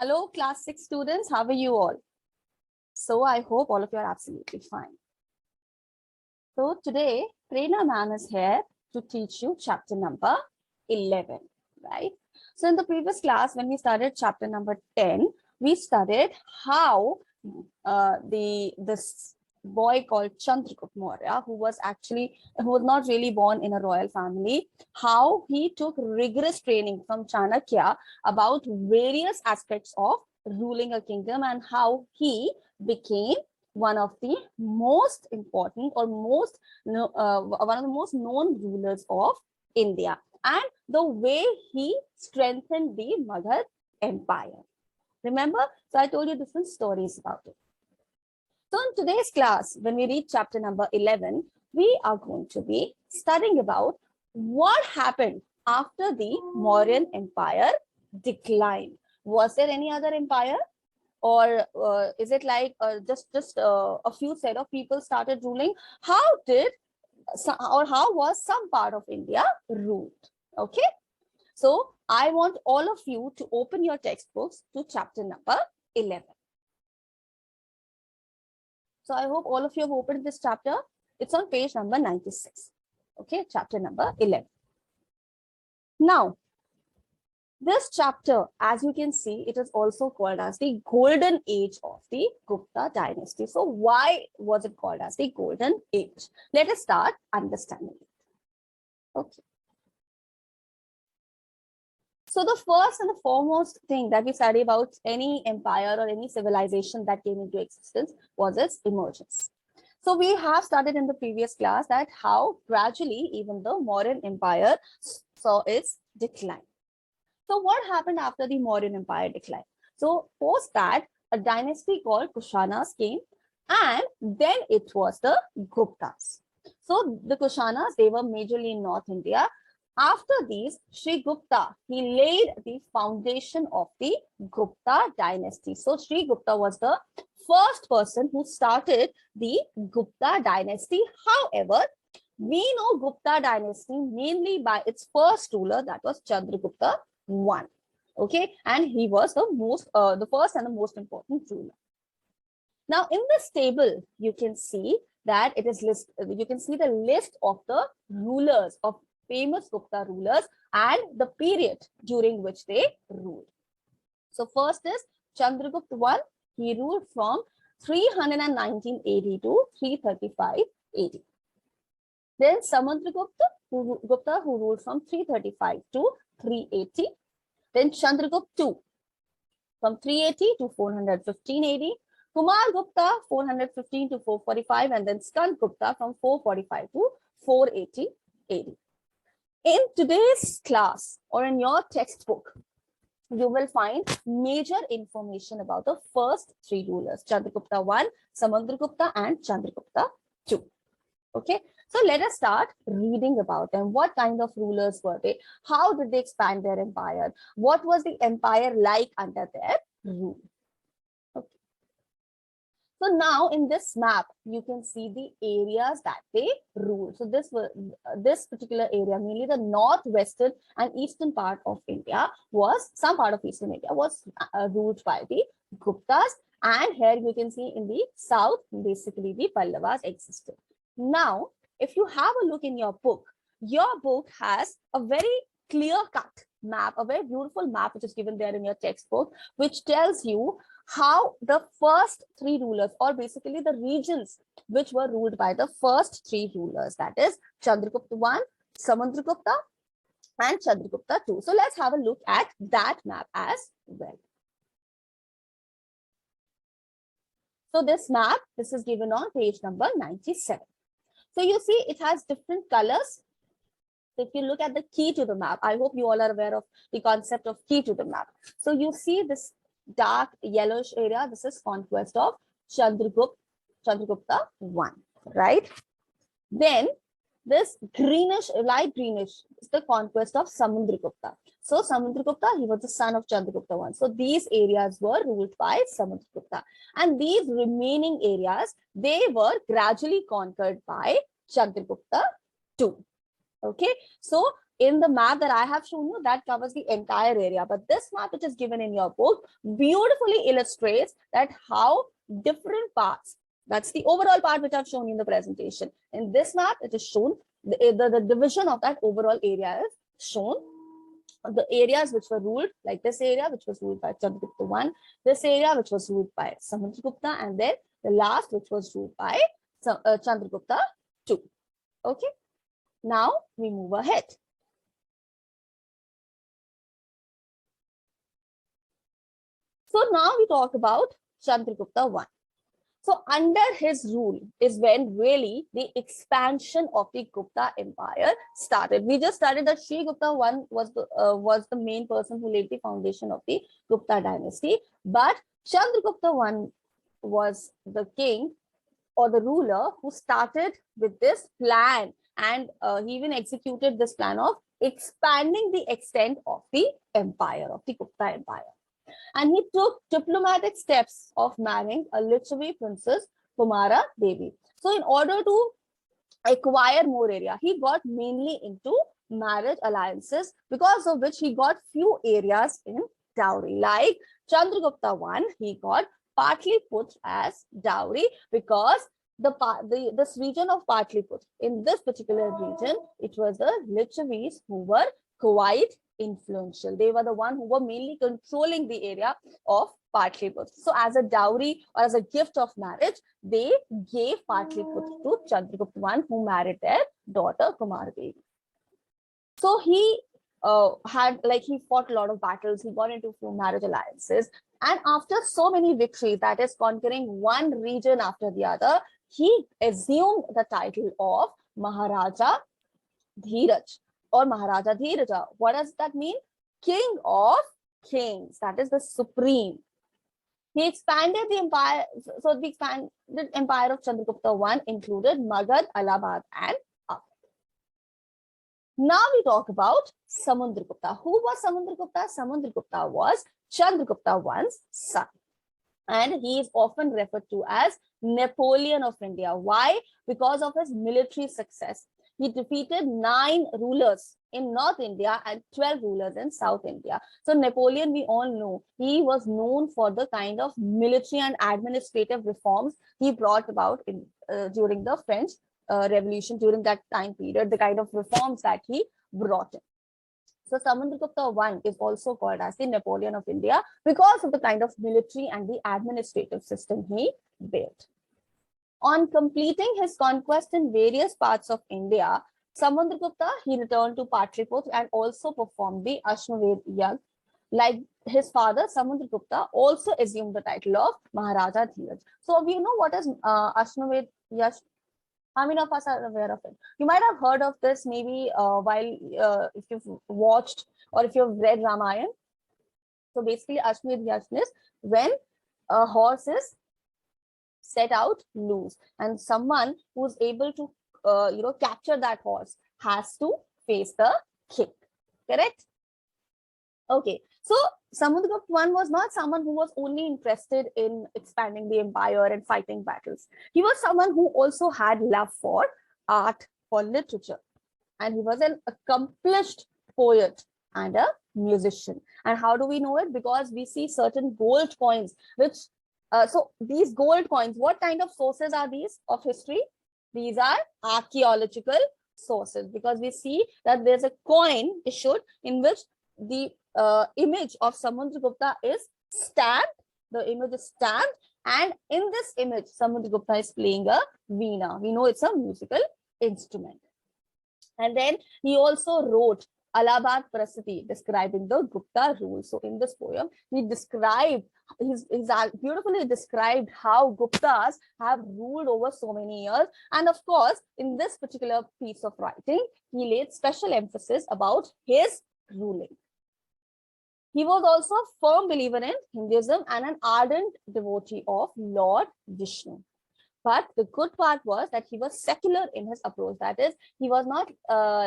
Hello, class 6 students. How are you all? So I hope all of you are absolutely fine. So today, Prerna ma'am is here to teach you chapter number 11, right? So in the previous class, when we started chapter number 10, we studied how this boy called Chandra Gupta, who was not really born in a royal family, how he took rigorous training from Chanakya about various aspects of ruling a kingdom and how he became one of the most important or one of the most known rulers of India, and the way he strengthened the Magadha Empire. Remember? So I told you different stories about it. So in today's class, when we read chapter number 11, we are going to be studying about what happened after the Mauryan Empire declined. Was there any other empire? Or is it like just a few set of people started ruling? How was some part of India ruled? Okay, so I want all of you to open your textbooks to chapter number 11. So I hope all of you have opened this chapter. It's on page number 96. Okay, chapter number 11. Now, this chapter, as you can see, it is also called as the golden age of the Gupta dynasty. So why was it called as the golden age? Let us start understanding it. Okay. So the first and the foremost thing that we study about any empire or any civilization that came into existence was its emergence. So we have studied in the previous class that how gradually even the Mauryan Empire saw its decline. So what happened after the Mauryan Empire declined? So post that, a dynasty called Kushanas came, and then it was the Guptas. So the Kushanas, they were majorly in North India. After these, Sri Gupta, he laid the foundation of the Gupta dynasty. So Sri Gupta was the first person who started the Gupta dynasty. However, we know Gupta dynasty mainly by its first ruler, that was Chandra Gupta I. Okay, and he was the first and the most important ruler. Now, in this table, you can see that it is you can see the list of the rulers, of famous Gupta rulers, and the period during which they ruled. So first is Chandragupta I. He ruled from 319 AD to 335 AD. Then Samudragupta Gupta, who ruled from 335 to 380. Then Chandragupta II from 380 to 415 AD. Kumar Gupta 415 to 445, and then Skand Gupta from 445 to 480 AD. In today's class or in your textbook, you will find major information about the first three rulers, Chandragupta I, Samudragupta, and Chandragupta II. Okay, so let us start reading about them. What kind of rulers were they? How did they expand their empire? What was the empire like under their rule? Okay. So now in this map, you can see the areas that they ruled. So this particular area, mainly the northwestern and eastern part of India, some part of eastern India was ruled by the Guptas. And here you can see in the south, basically the Pallavas existed. Now, if you have a look in your book has a very clear-cut map, a very beautiful map which is given there in your textbook, which tells you how the first three rulers, or basically the regions which were ruled by the first three rulers, that is Chandragupta I, Samudragupta, and Chandragupta II. So let's have a look at that map as well. So this map, this is given on page number 97. So you see it has different colors. So if you look at the key to the map, I hope you all are aware of the concept of key to the map. So you see this dark yellowish area, this is conquest of Chandragupta I, right? Then this greenish, light greenish is the conquest of Samudragupta. So Samudragupta, he was the son of Chandragupta I. So these areas were ruled by Samudragupta. And these remaining areas, they were gradually conquered by Chandragupta II. Okay, so in the map that I have shown you, that covers the entire area. But this map which is given in your book beautifully illustrates that how different parts, that's the overall part which I've shown you in the presentation. In this map, it is shown, the division of that overall area is shown. The areas which were ruled, like this area which was ruled by Chandragupta I, this area which was ruled by Samudragupta, and then the last which was ruled by Chandragupta II. Okay, now we move ahead. So now we talk about Chandragupta I. So under his rule is when really the expansion of the Gupta Empire started. We just studied that Sri Gupta I was the main person who laid the foundation of the Gupta dynasty. But Chandragupta I was the king or the ruler who started with this plan, and he even executed this plan of expanding the extent of the empire, of the Gupta Empire. And he took diplomatic steps of marrying a Lichavi princess, Kumara Devi. So in order to acquire more area, he got mainly into marriage alliances, because of which he got few areas in dowry. Like Chandragupta I, he got Patliputra as dowry, because this region of Patliputra, in this particular region, it was the Lichavis who were quite influential. They were the one who were mainly controlling the area of Patliputra. So as a dowry or as a gift of marriage, they gave Patliputra to Chandragupta I, who married their daughter Kumara Devi. So he he fought a lot of battles. He got into few marriage alliances, and after so many victories, that is conquering one region after the other, he assumed the title of Maharaja Dheeraj or Maharaja Dheeraja. What does that mean? King of kings. That is the supreme. He expanded the empire. So the expanded empire of Chandragupta I included Magad, Allahabad, and Awadh. Now we talk about Samudragupta. Who was Samudragupta? Samudragupta was Chandragupta I's son, and he is often referred to as Napoleon of India. Why? Because of his military success. He defeated 9 rulers in North India and 12 rulers in South India. So Napoleon, we all know, he was known for the kind of military and administrative reforms he brought about during the French Revolution, during that time period, the kind of reforms that he brought in. So Samudragupta I is also called as the Napoleon of India because of the kind of military and the administrative system he built. On completing his conquest in various parts of India, Samudragupta, he returned to Patliputra and also performed the Ashwamedh Yagna. Like his father, Samudragupta also assumed the title of Maharaja Dheeraj. So we know what is Ashwamedh Yagna. How many of us are aware of it? You might have heard of this maybe if you've watched or if you've read Ramayana. So basically, Ashwamedh Yagna is when a horse is set out loose, and someone who's able to capture that horse has to face the king. Correct? Okay, so Samudragupta I was not someone who was only interested in expanding the empire and fighting battles. He was someone who also had love for art, for literature, and he was an accomplished poet and a musician. And how do we know it? Because we see certain gold coins which so these gold coins, what kind of sources are these of history? These are archaeological sources, because we see that there's a coin issued in which the image of Samudragupta is stamped. The image is stamped, and in this image, Samudragupta is playing a veena. We know it's a musical instrument. And then he also wrote Allahabad Prasati, describing the Gupta rule. So in this poem, he described, he's beautifully described how Guptas have ruled over so many years. And of course, in this particular piece of writing, he laid special emphasis about his ruling. He was also a firm believer in Hinduism and an ardent devotee of Lord Vishnu. But the good part was that he was secular in his approach. That is, he was not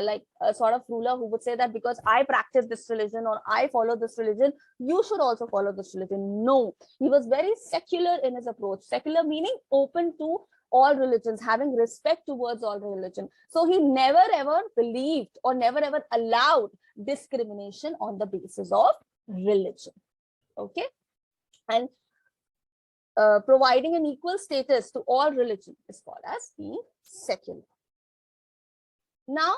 like a sort of ruler who would say that because I practice this religion or I follow this religion, you should also follow this religion. No, he was very secular in his approach. Secular meaning open to all religions, having respect towards all religion. So he never ever believed or never ever allowed discrimination on the basis of religion. Okay. And providing an equal status to all religion is called as being secular. Now,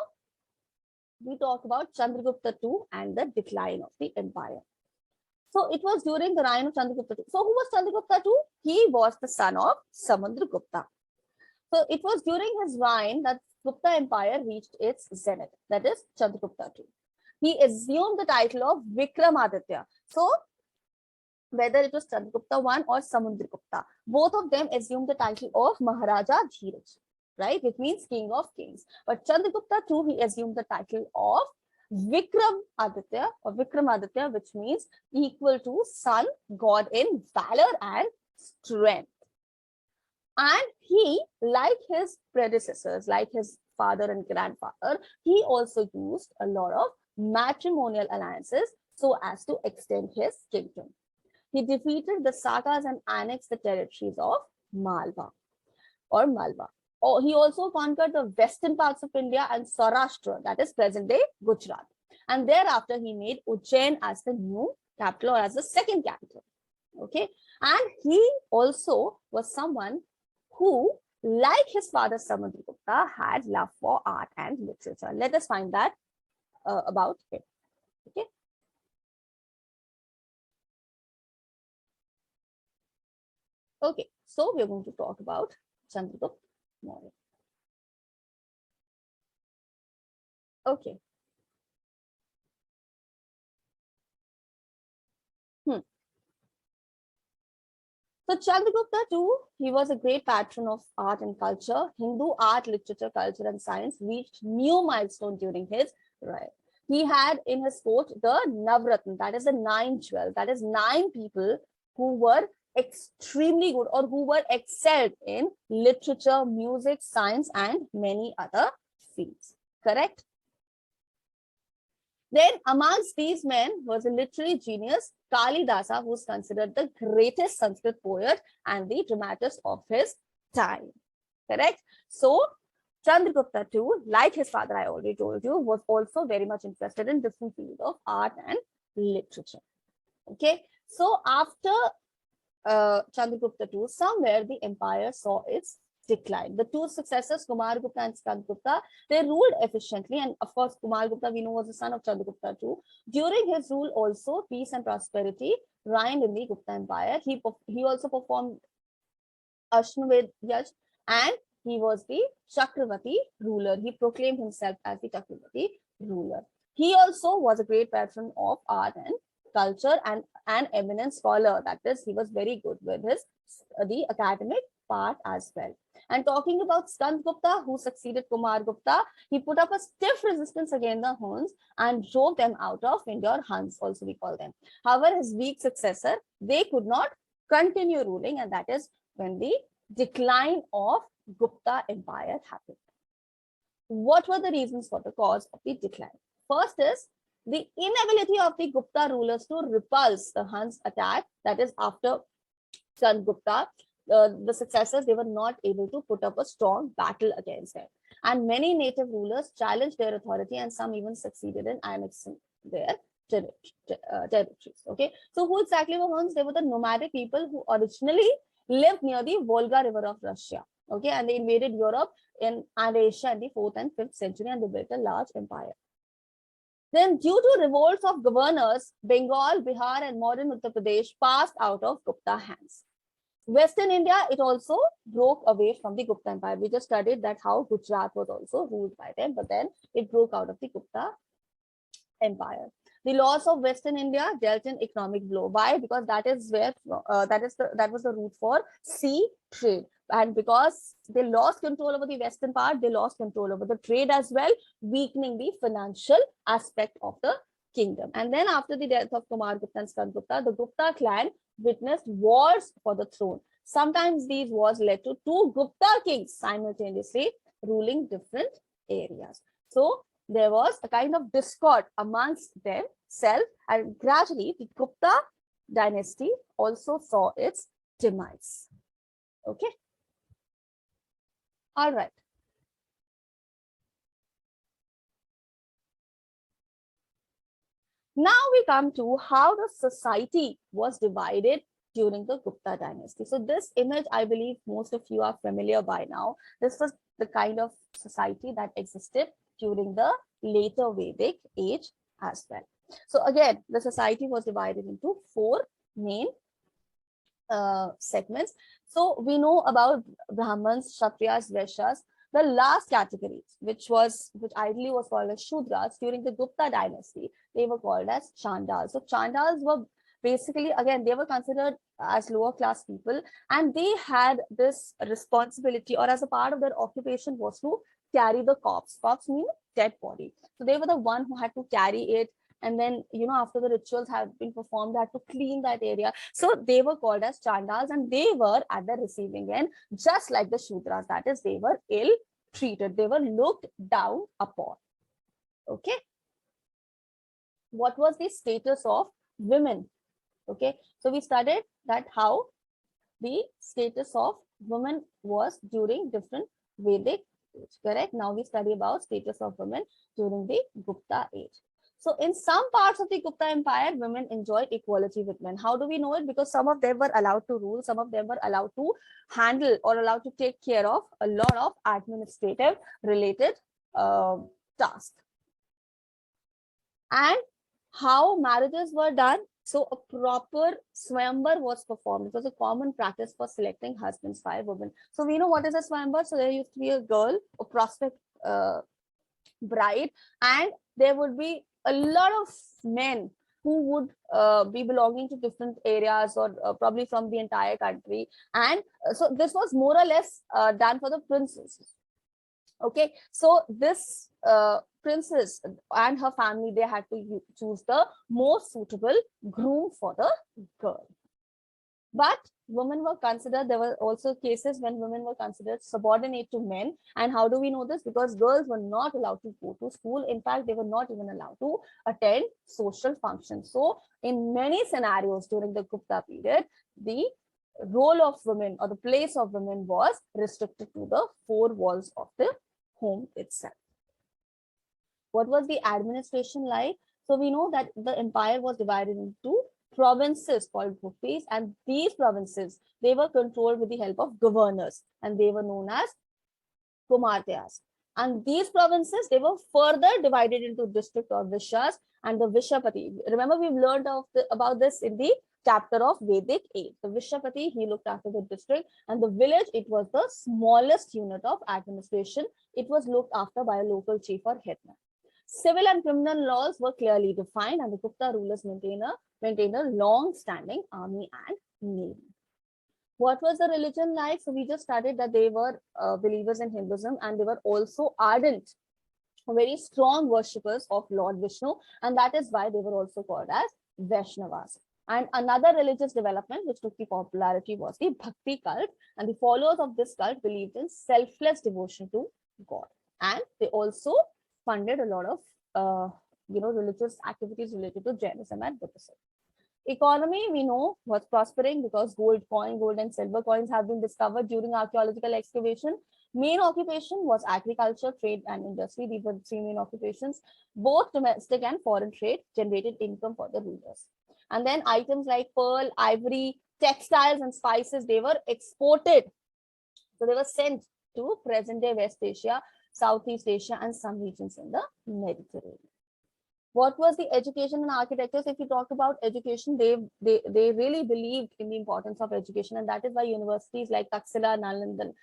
we talk about Chandragupta II and the decline of the empire. So it was during the reign of Chandragupta II. So who was Chandragupta II? He was the son of Samudra-Gupta. So it was during his reign that Gupta Empire reached its zenith, that is Chandragupta II. He assumed the title of Vikramaditya. So whether it was Chandragupta I or Samudragupta, both of them assumed the title of Maharaja Dheeraj, right? Which means King of Kings. But Chandragupta II, he assumed the title of Vikramaditya or Vikramaditya, which means equal to sun, god in valor and strength. And he, like his predecessors, like his father and grandfather, he also used a lot of matrimonial alliances so as to extend his kingdom. He defeated the Sakas and annexed the territories of Malwa or Malwa. He also conquered the western parts of India and Saurashtra, that is present-day Gujarat. And thereafter, he made Ujjain as the new capital or as the second capital. Okay. And he also was someone who, like his father Samudragupta, had love for art and literature. Let us find that about him. Okay. Okay, so we're going to talk about Chandragupta Maurya. Okay. So Chandragupta II, he was a great patron of art and culture. Hindu art, literature, culture, and science reached new milestones during his reign. He had in his court the Navratna, that is the 9 jewels, that is 9 people who were extremely good or who were excelled in literature, music, science, and many other fields. Correct? Then amongst these men was a literary genius, Kalidasa, who is considered the greatest Sanskrit poet and the dramatist of his time. Correct? So Chandragupta II, like his father, I already told you, was also very much interested in different fields of art and literature. Okay. So after Chandragupta II, somewhere the empire saw its decline. The two successors, Kumargupta and Skandgupta, they ruled efficiently. And of course, Kumargupta, we know, was the son of Chandragupta II. During his rule also, peace and prosperity reigned in the Gupta Empire. He also performed Ashwamedh Yaj, and he was the Chakravarti ruler. He proclaimed himself as the Chakravarti ruler. He also was a great patron of art and culture and an eminent scholar. That is, he was very good with the academic part as well. And talking about Skandgupta, who succeeded Kumargupta, he put up a stiff resistance against the Huns and drove them out of India, or Huns also we call them. However, his weak successor, they could not continue ruling, and that is when the decline of Gupta Empire happened. What were the reasons for the cause of the decline? First is the inability of the Gupta rulers to repulse the Huns' attack. That is, after Chandragupta, the successors, they were not able to put up a strong battle against them. And many native rulers challenged their authority, and some even succeeded in annexing their territories. Okay, so who exactly were Huns? They were the nomadic people who originally lived near the Volga River of Russia. Okay, and they invaded Europe and Asia in the 4th and 5th century, and they built a large empire. Then, due to revolts of governors, Bengal, Bihar, and modern Uttar Pradesh passed out of Gupta hands. Western India, it also broke away from the Gupta Empire. We just studied that how Gujarat was also ruled by them, but then it broke out of the Gupta Empire. The loss of Western India dealt an economic blow. Why? Because that is where that was the route for sea trade. And because they lost control over the western part, they lost control over the trade as well, weakening the financial aspect of the kingdom. And then after the death of Kumargupta and Skandgupta, the Gupta clan witnessed wars for the throne. Sometimes these wars led to 2 Gupta kings simultaneously ruling different areas. So there was a kind of discord amongst themselves, and gradually the Gupta dynasty also saw its demise. Okay. All right. Now we come to how the society was divided during the Gupta dynasty. So this image, I believe most of you are familiar by now. This was the kind of society that existed during the later Vedic age as well. So again, the society was divided into four main segments. So we know about Brahmins, Kshatriyas, Vaishyas. The last categories, which ideally was called as Shudras during the Gupta dynasty, they were called as Chandals. So Chandals were basically, again, they were considered as lower class people, and they had this responsibility, or as a part of their occupation was to carry the corpse. Corpse mean dead body. So they were the one who had to carry it, and then, you know, after the rituals have been performed, they had to clean that area. So they were called as Chandals, and they were at the receiving end, just like the Shudras. That is, they were ill treated. They were looked down upon. Okay. What was the status of women? Okay. So we studied that how the status of women was during different Vedic age. Correct. Now we study about status of women during the Gupta age. So in some parts of the Gupta Empire, women enjoyed equality with men. How do we know it? Because some of them were allowed to rule, some of them were allowed to handle or allowed to take care of a lot of administrative related tasks. And how marriages were done? So a proper swayamvar was performed. It was a common practice for selecting husbands by women. So we know what is a swayamvar. So there used to be a girl, a prospect bride, and there would be a lot of men who would be belonging to different areas, or probably from the entire country. And so this was more or less done for the princess. Okay, so this princess and her family, they had to choose the most suitable groom for the girl. But women were considered, there were also cases when women were considered subordinate to men. And how do we know this? Because girls were not allowed to go to school. In fact, they were not even allowed to attend social functions. So in many scenarios during the Gupta period, the role of women, or the place of women, was restricted to the four walls of the home itself. What was the administration like? So we know that the empire was divided into provinces called Guptas, and these provinces, they were controlled with the help of governors, and they were known as Kumartyas. And these provinces, they were further divided into district or Vishyas and the Vishyapati. Remember, we've learned about this in the chapter of Vedic age. The Vishyapati, he looked after the district, and the village, it was the smallest unit of administration. It was looked after by a local chief or hetman. Civil and criminal laws were clearly defined, and the Gupta rulers maintained a long-standing army and navy. What was the religion like? So we just studied that they were believers in Hinduism, and they were also ardent, very strong worshippers of Lord Vishnu, and that is why they were also called as Vaishnavas. And another religious development which took the popularity was the Bhakti cult, and the followers of this cult believed in selfless devotion to God, and they also funded a lot of religious activities related to Jainism and Buddhism. Economy, we know, was prospering because gold and silver coins have been discovered during archaeological excavation. Main occupation was agriculture, trade, and industry. These were the three main occupations. Both domestic and foreign trade generated income for the rulers. And then items like pearl, ivory, textiles, and spices, they were exported. So they were sent to present-day West Asia, Southeast Asia, and some regions in the Mediterranean. What was the education and architecture? So if you talk about education, they really believed in the importance of education, and that is why universities like Taxila, Nalanda,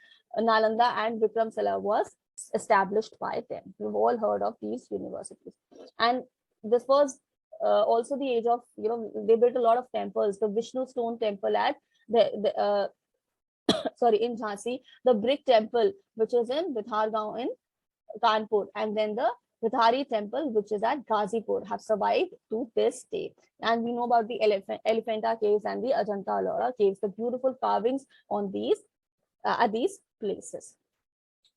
and Vikramsala was established by them. We've all heard of these universities, and this was also the age of, they built a lot of temples. The Vishnu stone temple at in Jhansi, the brick temple which is in Vithargaon in Kanpur, and then the Vithari temple, which is at Ghazipur, have survived to this day. And we know about the Elephanta caves and the Ajanta Ellora caves, the beautiful carvings on these at these places.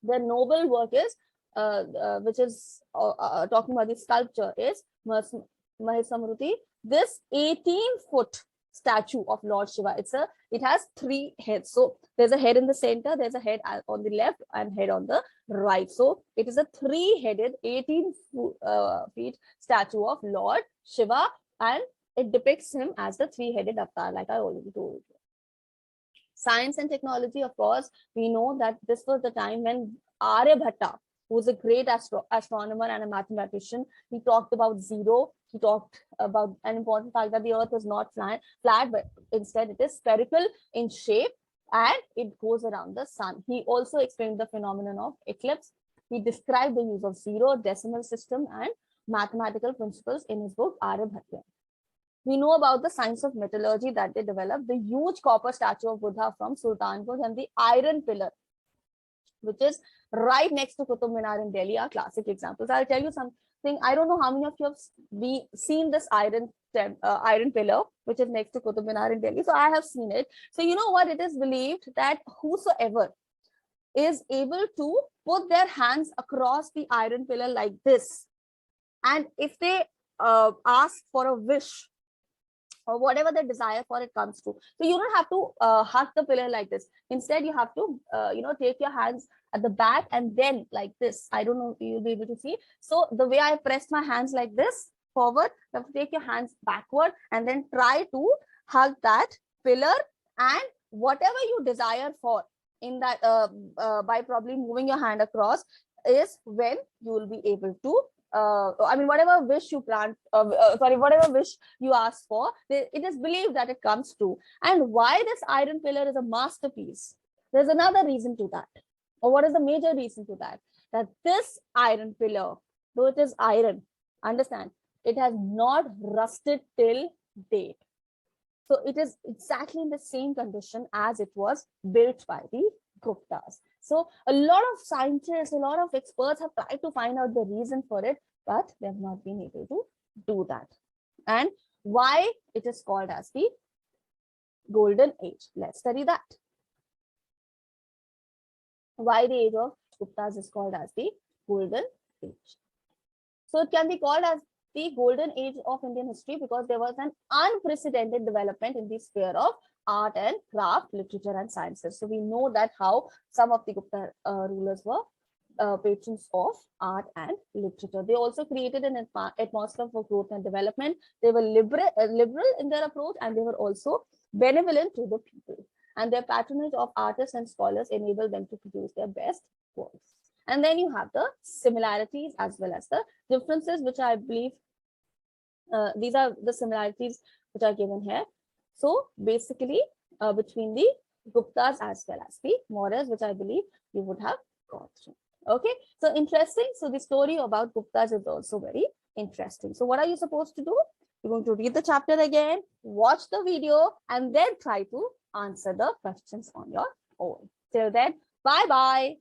The noble work is, which is talking about the sculpture, is Mahesamruti. This 18-foot statue of Lord Shiva. It has 3 heads. So there's a head in the center, there's a head on the left and head on the right. So it is a 3-headed 18 feet statue of Lord Shiva, and it depicts him as the 3-headed avatar, like I already told you. Science and technology, of course, we know that this was the time when Aryabhatta, who was a great astronomer and a mathematician, he talked about zero. He talked about an important fact that the earth is not flat, but instead it is spherical in shape and it goes around the sun. He also explained the phenomenon of eclipse. He described the use of zero, decimal system and mathematical principles in his book Aryabhatta. We know about the science of metallurgy that they developed, the huge copper statue of Buddha from Sultanpur and the iron pillar, which is right next to Qutub Minar in Delhi, are classic examples. I'll tell you something. I don't know how many of you have seen this iron pillar, which is next to Qutub Minar in Delhi. So I have seen it. So you know what? It is believed that whosoever is able to put their hands across the iron pillar like this, and if they ask for a wish, or whatever the desire for it comes to. So you don't have to hug the pillar like this. Instead, you have to, take your hands at the back and then like this. I don't know if you'll be able to see. So the way I pressed my hands like this forward, you have to take your hands backward and then try to hug that pillar, and whatever you desire for in that, by probably moving your hand across, is when you will be able to whatever wish you whatever wish you ask for, it is believed that it comes true. And why this iron pillar is a masterpiece? There's another reason to that. Or what is the major reason to that? That this iron pillar, though it is iron, understand, it has not rusted till date. So it is exactly in the same condition as it was built by the Guptas. So a lot of scientists, a lot of experts have tried to find out the reason for it, but they have not been able to do that. And why it is called as the Golden Age. Let's study that. Why the age of Guptas is called as the Golden Age. So it can be called as the Golden Age of Indian history because there was an unprecedented development in the sphere of art and craft, literature and sciences. So we know that how some of the Gupta rulers were patrons of art and literature. They also created an atmosphere for growth and development. They were liberal in their approach, and they were also benevolent to the people. And their patronage of artists and scholars enabled them to produce their best works. And then you have the similarities as well as the differences, which I believe these are the similarities which are given here. So basically between the Guptas as well as the Mauryas, which I believe you would have gone through. Okay, so interesting. So the story about Guptas is also very interesting. So what are you supposed to do? You're going to read the chapter again, watch the video, and then try to answer the questions on your own. Till then, bye-bye.